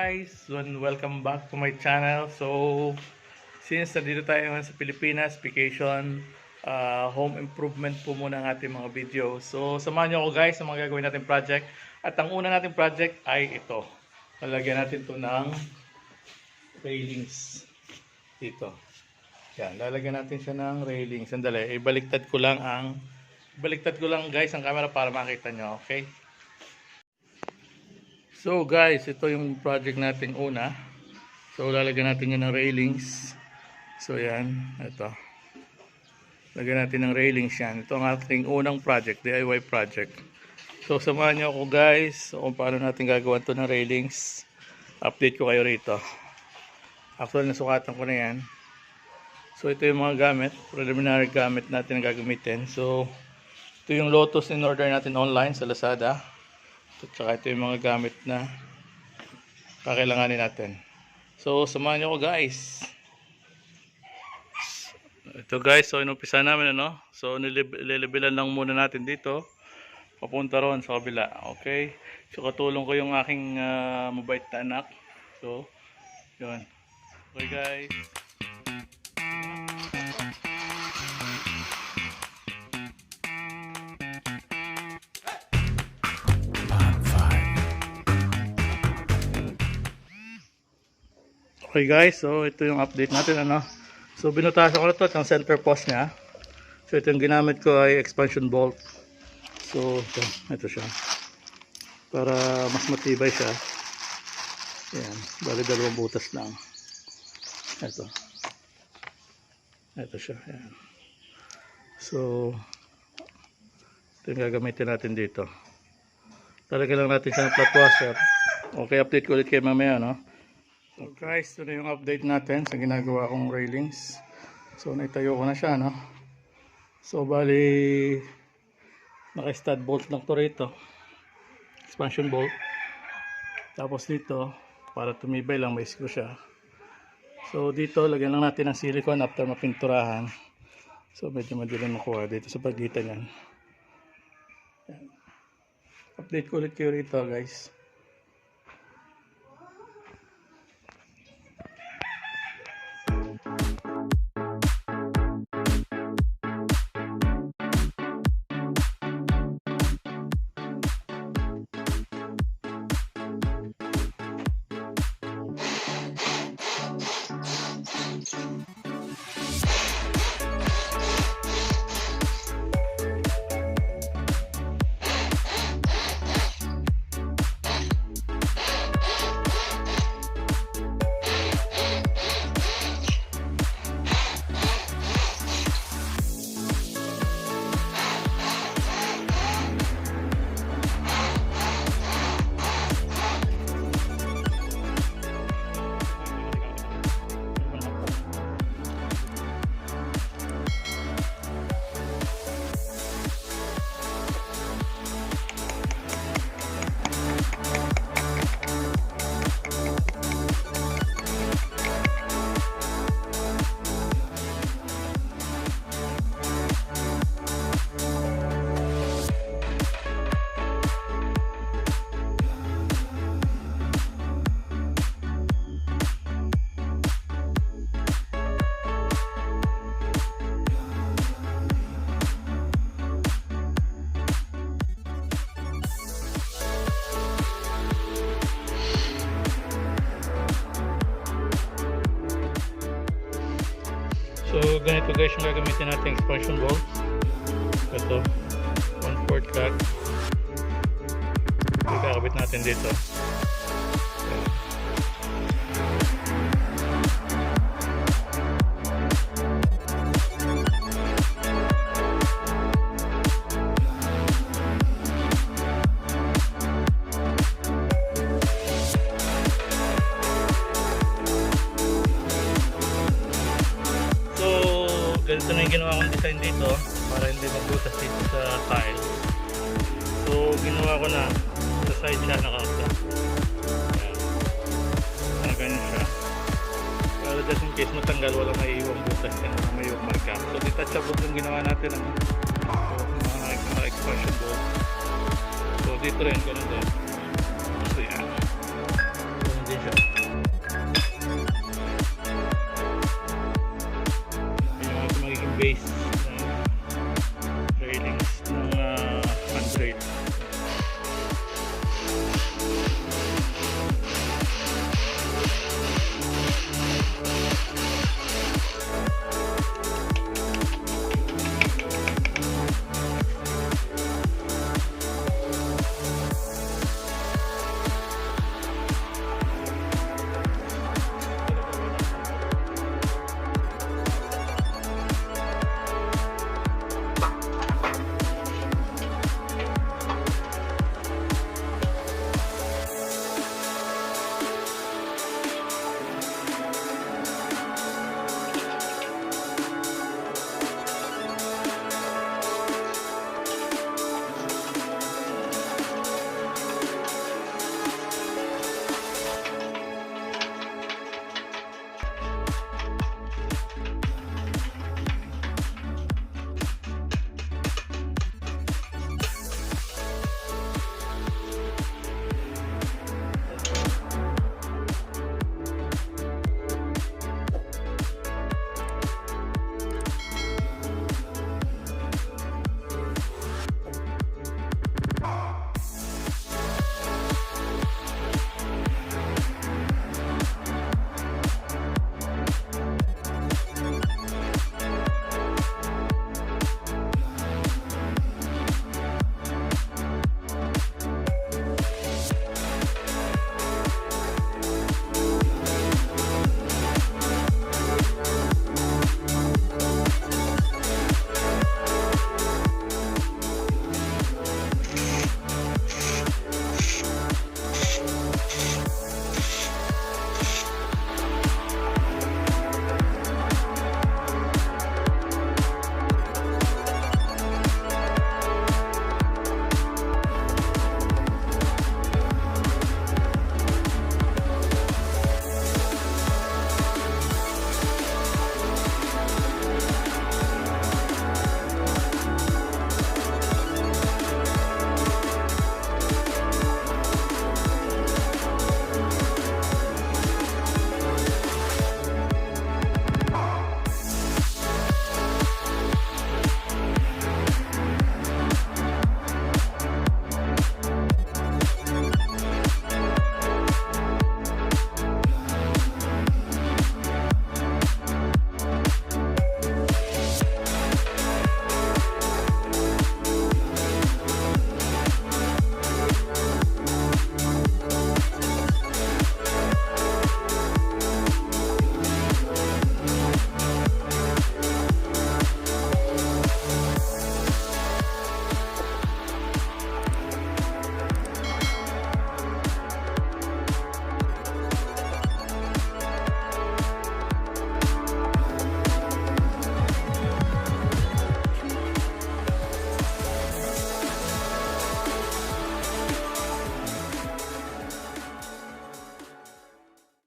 guys, and welcome back to my channel. So since nandito tayo sa Pilipinas, vacation, home improvement po muna ang ating mga video. So samahan niyo ako guys sa mga gagawin natin project. At ang una nating project ay ito. Lalagyan natin to ng railings dito. Yan, lalagyan natin siya ng railings. Sandali, ibaliktad ko lang guys ang camera para makita nyo, okay? So guys, ito yung project nating una. So lalagyan natin yan ng railings. So yan, ito. Lagyan natin ng railings yan. Ito ang ating unang project, DIY project. So samahan nyo ako guys kung paano natin gagawa ito ng railings. Update ko kayo rito. Actually nasukatan ko na yan. So ito yung mga gamit, preliminary gamit natin na gagamitin. So ito yung Lotus in order natin online sa Lazada. At saka ito yung mga gamit na kakailanganin natin. So samahan nyo ko guys. Ito guys, so inumpisa namin ano. So nilelevelan lang muna natin dito. Papunta ron sa kabila. Okay. So katulong ko yung aking mabait na anak. So yun. Okay guys. Okay guys, so ito yung update natin ano. So binutasan ko na ito at ang center post niya. So ito yung ginamit ko ay expansion bolt. So ito siya. Para mas matibay siya. Ayan, bali dalawang butas lang. Ito siya. Ayan. So ito yung gagamitin natin dito. Talagyan lang natin siya ng flat washer. Okay, update ko ulit kayo mamaya no. So guys, ito na yung update natin sa ginagawa kong railings. So naitayo ko na siya no. So bali naka-stud bolt lang to rito. Expansion bolt. Tapos dito para tumibay lang may screw siya. So dito lagyan lang natin ng silicone after mapinturahan. So medyo madilim makuha dito sa pagitan yan. Update ko ulit kayo rito guys. So ganito guys yung gagamitin natin expansion bolt. Ito 1/4 cut. Ikakabit natin dito. Ganito na yung ginawa kong design dito para hindi magbutas dito sa tile. So ginawa ko na sa side siya nakakta. Ganyan siya. Para just in case matanggal walang maiiwang butas yan, may iwang marka. So detachable yung ginawa natin. So mga expansion bolt. So dito rin ganun din.